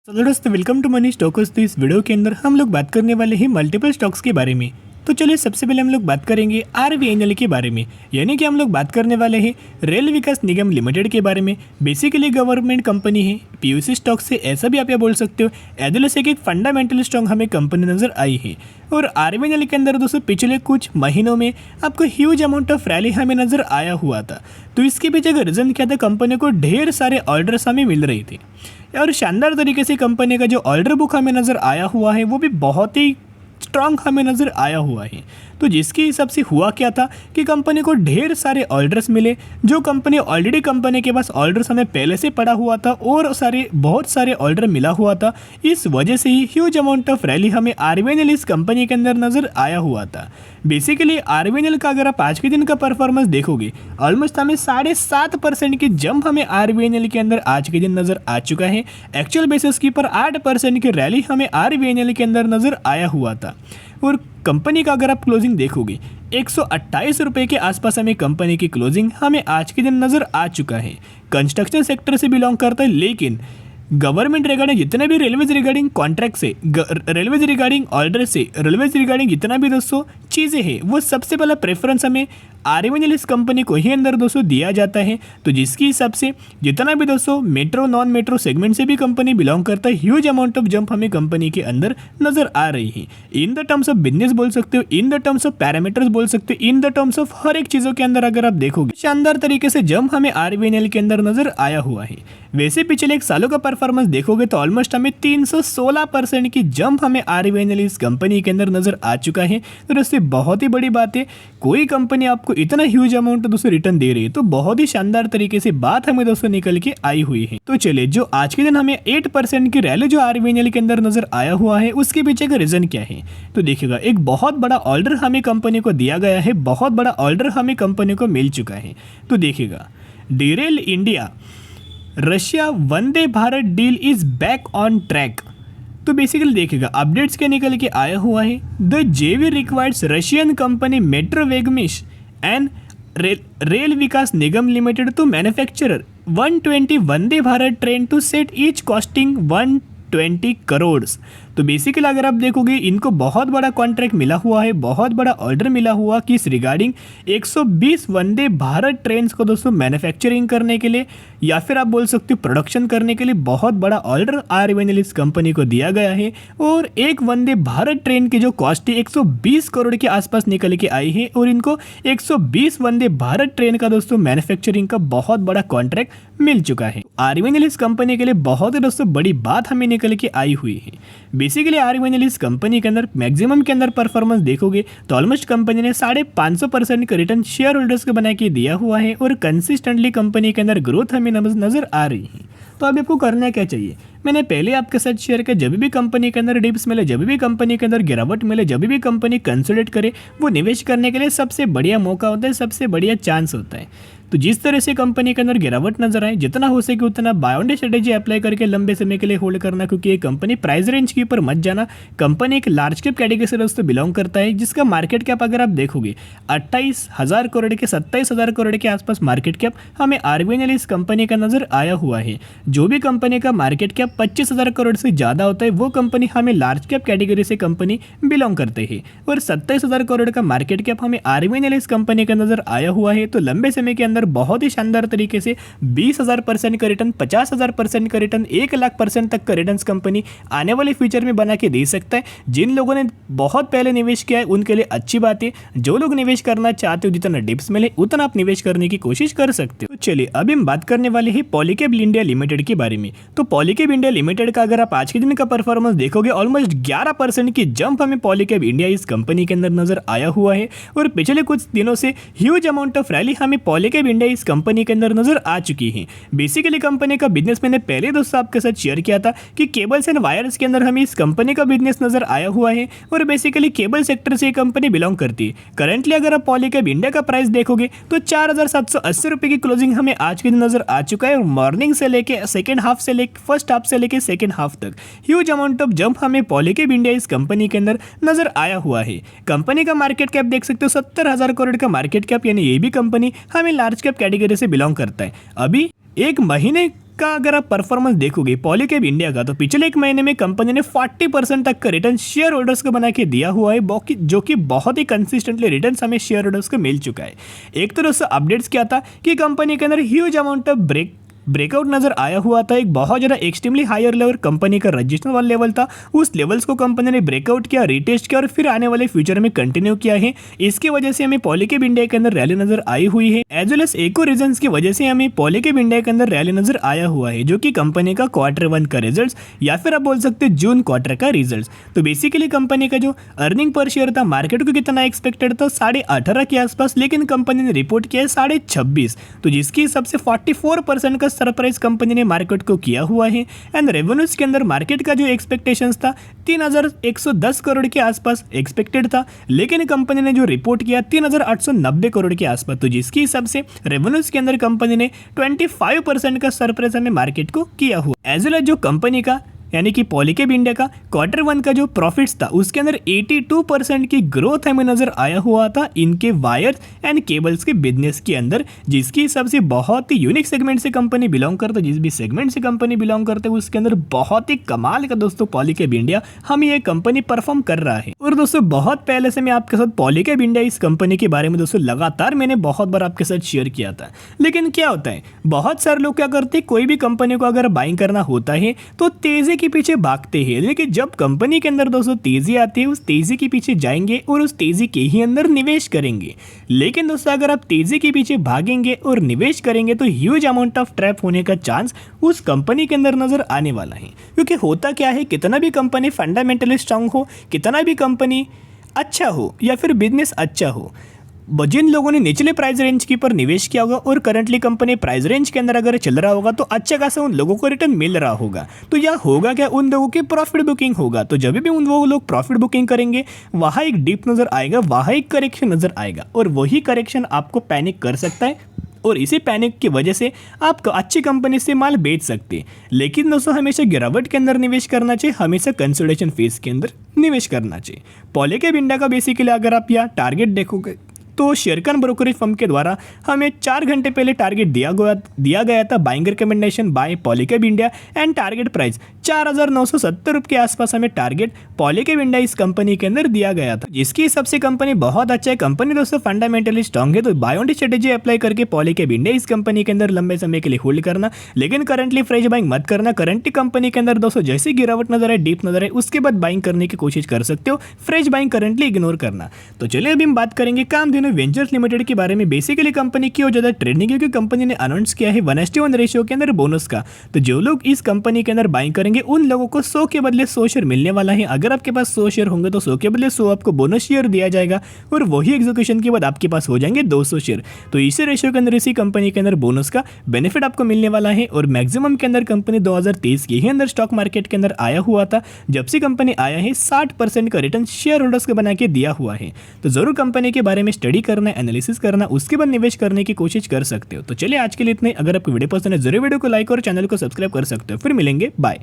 चलो दोस्तों, welcome to money stocks. तो इस वीडियो के अंदर हम लोग बात करने वाले हैं मल्टीपल स्टॉक्स के बारे में। तो चलिए सबसे पहले हम लोग बात करेंगे आरवीएनएल के बारे में, यानी कि हम लोग बात करने वाले हैं रेल विकास निगम लिमिटेड के बारे में। बेसिकली गवर्नमेंट कंपनी है, पीयूसी स्टॉक से ऐसा भी आप बोल सकते हो। एडल से एक फंडामेंटल स्टॉक हमें कंपनी नजर आई है। और आरवीएनएल के अंदर दोस्तों पिछले कुछ महीनों में आपको ह्यूज अमाउंट ऑफ रैली हमें नजर आया हुआ था। तो इसके पीछे का रीजन क्या था? कंपनी को ढेर सारे ऑर्डर्स हमें मिल रहे थे और शानदार तरीके से कंपनी का जो ऑर्डर बुक हमें नज़र आया हुआ है वो भी बहुत ही स्ट्रांग हमें नज़र आया हुआ है। तो जिसके हिसाब से हुआ क्या था कि कंपनी को ढेर सारे ऑर्डर्स मिले, जो कंपनी ऑलरेडी कंपनी के पास ऑर्डर्स हमें पहले से पड़ा हुआ था और बहुत सारे ऑर्डर मिला हुआ था। इस वजह से ही ह्यूज अमाउंट ऑफ रैली हमें आरवीएनएल इस कंपनी के अंदर नज़र आया हुआ था। बेसिकली आरवीएनएल का अगर आप आज के दिन का परफॉर्मेंस देखोगे, ऑलमोस्ट हमें 7.5% की जंप हमें आरवीएनएल के अंदर आज के दिन नज़र आ चुका है। एक्चुअल बेसिस की पर 8% की रैली हमें आरवीएनएल के अंदर नज़र आया हुआ था। और कंपनी का अगर आप क्लोजिंग देखोगे 128 रुपये के आसपास हमें कंपनी की क्लोजिंग हमें आज के दिन नज़र आ चुका है। कंस्ट्रक्शन सेक्टर से बिलोंग करता है, लेकिन गवर्नमेंट रिगार्डिंग जितने भी रेलवेज रिगार्डिंग कॉन्ट्रैक्ट से, रेलवेज रिगार्डिंग ऑर्डर से, रेलवेज रिगार्डिंग जितना भी दोस्तों चीज़ें हैं, वो सबसे पहला प्रेफरेंस हमें आरवीएनएल इस कंपनी को ही अंदर दोस्तों दिया जाता है। तो जिसके हिसाब से जितना भी दोस्तों मेट्रो नॉन मेट्रो सेगमेंट से भी कंपनी बिलोंग करता है, ह्यूज अमाउंट ऑफ जंप हमें कंपनी के अंदर नजर आ रही है। In the terms of business बोल सकते हो, in the terms of parameters बोल सकते हो, in the terms of her एक चीज़ों के अंदर अगर आप देखोगे शानदार तरीके से जंप हमें आरवीएनएल के अंदर नजर आया हुआ है। वैसे पिछले एक सालों का परफॉर्मेंस देखोगे तो ऑलमोस्ट हमें 316% की जंप हमें आरवीएनएल इस कंपनी के अंदर नजर आ चुका है। तो दोस्तों बहुत ही बड़ी बात है, कोई कंपनी आपको इतना ह्यूज अमाउंट दोस्तों रिटर्न दे रही है, तो बहुत ही शानदार तरीके से बात हमें दोस्तों निकल के आई हुई है। तो चलिए, जो आज के दिन हमें 8% की रैली जो आरवीएनएल के अंदर नजर आया हुआ है, उसके पीछे का रीजन क्या है? तो देखिएगा, एक बहुत बड़ा ऑर्डर हमें कंपनी को दिया गया है, बहुत बड़ा ऑर्डर हमें कंपनी को मिल चुका है। तो देखिएगा, डेरेल India Russia Vande Bharat deal is back on track. तो बेसिकली देखिएगा, अपडेट्स के निकल के आया हुआ है। The JV requires Russian company Metrowagonmash and Rail Vikas Nigam limited to manufacture 120 Vande Bharat train to set each costing 120 crore. तो बेसिकली अगर आप देखोगे, इनको बहुत बड़ा कॉन्ट्रैक्ट मिला हुआ है, बहुत बड़ा ऑर्डर मिला हुआ किस रिगार्डिंग 120 वंदे भारत ट्रेन को दोस्तों मैन्युफैक्चरिंग करने के लिए, या फिर आप बोल सकते हो प्रोडक्शन करने के लिए बहुत बड़ा ऑर्डर आरवीएनएल इस कंपनी को दिया गया है। और एक वंदे भारत ट्रेन की जो कॉस्ट है 120 करोड़ के आसपास निकल के आई है, और इनको 120 वंदे भारत ट्रेन का दोस्तों मैन्युफैक्चरिंग का बहुत बड़ा कॉन्ट्रैक्ट मिल चुका है। आरवीएनएल इस कंपनी के लिए बहुत ही दोस्तों बड़ी बात हमें निकल के आई हुई है। बेसिकली आरवीएनएल इस कंपनी के अंदर मैक्सिमम के अंदर परफॉर्मेंस देखोगे तो ऑलमोस्ट कंपनी ने 550% का रिटर्न शेयर होल्डर्स को बना के दिया हुआ है, और कंसिस्टेंटली कंपनी के अंदर ग्रोथ हमें नजर आ रही है। तो अब आपको करना क्या चाहिए? मैंने पहले आपके साथ शेयर किया, जब भी कंपनी के अंदर डिप्स मिले, जब भी कंपनी के अंदर गिरावट मिले, जब भी कंपनी कंसोलिडेट करे, वो निवेश करने के लिए सबसे बढ़िया मौका होता है, सबसे बढ़िया चांस होता है। तो जिस तरह से कंपनी के अंदर गिरावट नजर आए, जितना हो सके उतना buy on day strategy apply करके लंबे समय के लिए होल्ड करना, क्योंकि ये कंपनी प्राइस रेंज के ऊपर मत जाना। कंपनी एक लार्ज कैप कैटेगरी से दोस्तों बिलोंग करता है, जिसका मार्केट कैप अगर आप देखोगे 28,000 करोड़ के 27,000 करोड़ के आसपास मार्केट कैप हमें आरवीएनएल इस कंपनी का नजर आया हुआ है। जो भी कंपनी का मार्केट कैप 25,000 करोड़ से ज़्यादा होता है, वो कंपनी हमें लार्ज कैप कैटेगरी से कंपनी बिलोंग करते हैं। और 27,000 करोड़ का मार्केट कैप हमें आरवीएनएल इस कंपनी का नजर आया हुआ है। तो लंबे समय के अंदर बहुत ही शानदार तरीके से 20,000% का रिटर्न, 50,000% का रिटर्न, 1,00,000% तक का रिटर्न कंपनी आने वाले फ्यूचर में बना के दे सकता है। जिन लोगों ने बहुत पहले निवेश किया है उनके लिए अच्छी बात है। जो लोग निवेश करना चाहते हो, जितना डिप्स मिले उतना आप निवेश करने की कोशिश कर सकते हो। तो चलिए, अभी हम बात करने वाले हैं पॉलीकैब इंडिया लिमिटेड के बारे में। तो पॉलीकैब इंडिया लिमिटेड का अगर आप आज के दिन का परफॉर्मेंस देखोगे, ऑलमोस्ट 11% की जंप हमें पॉलीकैब इंडिया इस कंपनी के अंदर नजर आया हुआ है। और पिछले कुछ दिनों से ह्यूज अमाउंट ऑफ रैली हमें पॉलीकैब इंडिया इस कंपनी के अंदर नजर आ चुकी है। बेसिकली कंपनी का बिजनेस मैंने पहले दोस्तों आपके साथ शेयर किया था कि केबल्स एंड वायर्स के अंदर हमें इस कंपनी का बिजनेस नजर आया हुआ है, और बेसिकली केबल सेक्टर से ये कंपनी बिलोंग करती है। करंटली अगर आप पॉलीकैब इंडिया का प्राइस देखोगे तो 4,780 रुपये की क्लोजिंग हमें आज के दिन नजर आ चुका है। और मॉर्निंग से लेके सेकेंड हाफ से लेके फर्स्ट हाफ से लेके सेकेंड हाफ तक ह्यूज अमाउंट ऑफ जंप हमें पॉलीकैब इंडिया इस कंपनी के अंदर नजर आया हुआ है। कंपनी का मार्केट कैप देख सकते हो 70,000 करोड़ का मार्केट कैप, यानी ये भी कंपनी हमें लार्ज कैप कैटेगरी से बिलोंग करता है। अभी एक महीने का अगर आप परफॉर्मेंस देखोगे पॉलीकैब इंडिया का, तो पिछले एक महीने में कंपनी ने 40% तक का रिटर्न शेयर होल्डर्स को बना के दिया हुआ है, जो कि बहुत ही कंसिस्टेंटली रिटर्न हमें शेयर होल्डर्स को मिल चुका है। एक तो दोस्तों अपडेट्स क्या था कि कंपनी के अंदर ह्यूज अमाउंट ऑफ ब्रेकआउट नजर आया हुआ था। एक बहुत ज़्यादा एक्सट्रीमली हायर लेवल कंपनी का रजिस्ट्रेशन वाला लेवल था, उस लेवल्स को कंपनी ने ब्रेकआउट किया, रिटेस्ट किया और फिर आने वाले फ्यूचर में कंटिन्यू किया है। इसकी वजह से हमें पॉलीकैब इंडिया के अंदर रैली नजर आई हुई है। एज वेल एज एक और रीजन की वजह से हमें पॉलीकैब इंडिया के अंदर रैली नजर आया हुआ है, जो कि कंपनी का Q1 का रिजल्ट या फिर आप बोल सकते हैं जून क्वार्टर का रिजल्ट। तो बेसिकली कंपनी का जो अर्निंग पर शेयर था मार्केट को कितना एक्सपेक्टेड था 18.5 के आसपास, लेकिन कंपनी ने रिपोर्ट किया है 26.5, तो जिसकी हिसाब से 44% का सरप्राइज कंपनी ने मार्केट को किया हुआ है। एंड रेवेन्यूज के अंदर मार्केट का जो एक्सपेक्टेशंस था 3,110 करोड़ के आसपास एक्सपेक्टेड था, लेकिन कंपनी ने जो रिपोर्ट किया 3,890 करोड़ के आसपास, तो जिसके हिसाब से रेवेन्यूज के अंदर कंपनी ने 25% का सरप्राइज हमें मार्केट को किया हुआ। एज वेल एज जो कंपनी का यानी कि पॉलीकैब इंडिया का Q1 का जो प्रॉफिट्स था उसके अंदर 82% की ग्रोथ हमें नजर आया हुआ था इनके वायर्स एंड केबल्स के बिजनेस के अंदर, जिसकी हिसाब से बहुत ही यूनिक सेगमेंट से कंपनी बिलोंग करता है। जिस भी सेगमेंट से कंपनी बिलोंग करते हैं उसके अंदर बहुत ही कमाल का दोस्तों पॉलीकैब इंडिया हमें ये कंपनी परफॉर्म कर रहा है। और दोस्तों बहुत पहले से मैं आपके साथ पॉलीकैब इंडिया इस कंपनी के बारे में दोस्तों लगातार मैंने बहुत बार आपके साथ शेयर किया था, लेकिन क्या होता है बहुत सारे लोग क्या करते हैं, कोई भी कंपनी को अगर बाइंग करना होता है तो तेजी के पीछे भागते हैं, लेकिन जब कंपनी के अंदर दोस्तों तेजी आती है उस तेजी के पीछे जाएंगे और उस तेजी के ही अंदर निवेश करेंगे। लेकिन दोस्तों अगर आप तेजी के पीछे भागेंगे और निवेश करेंगे तो ह्यूज अमाउंट ऑफ ट्रैप होने का चांस उस कंपनी के अंदर नजर आने वाला है। क्योंकि होता क्या है, कितना भी कंपनी फंडामेंटली स्ट्रांग हो, कितना भी कंपनी अच्छा हो या फिर बिजनेस अच्छा हो, जिन लोगों ने निचले प्राइस रेंज के पर निवेश किया होगा और करंटली कंपनी प्राइस रेंज के अंदर अगर चल रहा होगा तो अच्छा खासा उन लोगों को रिटर्न मिल रहा होगा, तो यह होगा क्या, उन लोगों की प्रॉफिट बुकिंग होगा। तो जब भी उन वो लोग प्रॉफिट बुकिंग करेंगे वहाँ एक डिप नजर आएगा, वहाँ एक करेक्शन नजर आएगा और वही करेक्शन आपको पैनिक कर सकता है और इसी पैनिक की वजह से आप अच्छी कंपनी से माल बेच सकते हैं। लेकिन दोस्तों हमेशा गिरावट के अंदर निवेश करना चाहिए, हमेशा कंसोलिडेशन फेज के अंदर निवेश करना चाहिए। पॉलीकैब इंडिया का बेसिकली अगर आप यहाँ टारगेट देखोगे तो शेरखान ब्रोकरेज फर्म के द्वारा हमें 4 घंटे पहले टारगेट दिया गया था buying recommendation bye Polycab India and target price 4,970 रुपये के आसपास हमें टारगेट पॉलीकैब इंडिया इस कंपनी के अंदर दिया गया था, जिसकी हिसाब से कंपनी बहुत अच्छा है। कंपनी दोस्तों फंडामेंटली स्ट्रांग है, तो बाय ऑन स्ट्रेटेजी अप्लाई करके पॉलीकैब इंडिया इस कंपनी के अंदर लंबे समय के लिए होल्ड करना, लेकिन करंटली फ्रेश बाइंग मत करना। करंटली कंपनी के अंदर दोस्तों जैसे गिरावट नजर है, डीप नजर है, उसके बाद बाइंग करने की कोशिश कर सकते हो, फ्रेश बाइंग करंटली इग्नोर करना। तो चलिए अभी हम बात करेंगे कामधेनु वेंचर्स लिमिटेड के बारे में। बेसिकली कंपनी की ज्यादा ट्रेडिंग, क्योंकि कंपनी ने अनाउंस किया है 1:1 रेशियो के अंदर बोनस का, तो जो लोग इस कंपनी के अंदर बाइंग करेंगे उन लोगों को 100 के बदले 100 शेयर मिलने वाला है। अगर आपके पास 100 शेयर होंगे तो 100 के बदले 100 आपको बोनस शेयर दिया जाएगा और वही एग्जीक्यूशन के बाद आपके पास हो जाएंगे 200 शेयर। तो इसी रेशियो के अंदर इसी कंपनी के अंदर बोनस का बेनिफिट आपको मिलने वाला है। और मैक्सिमम के अंदर कंपनी 2023 के ही अंदर स्टॉक मार्केट के अंदर आया हुआ था, जब से कंपनी आया है 60% का रिटर्न शेयर होल्डर्स को बना के दिया हुआ है। तो जरूर कंपनी के बारे में स्टडी करना, एनालिसिस करना, उसके बाद निवेश करने की कोशिश कर सकते हो। तो चलिए आज के लिए इतने। अगर आपको वीडियो पसंद है जरूर वीडियो को लाइक और चैनल को सब्सक्राइब कर सकते हो। फिर मिलेंगे, बाय।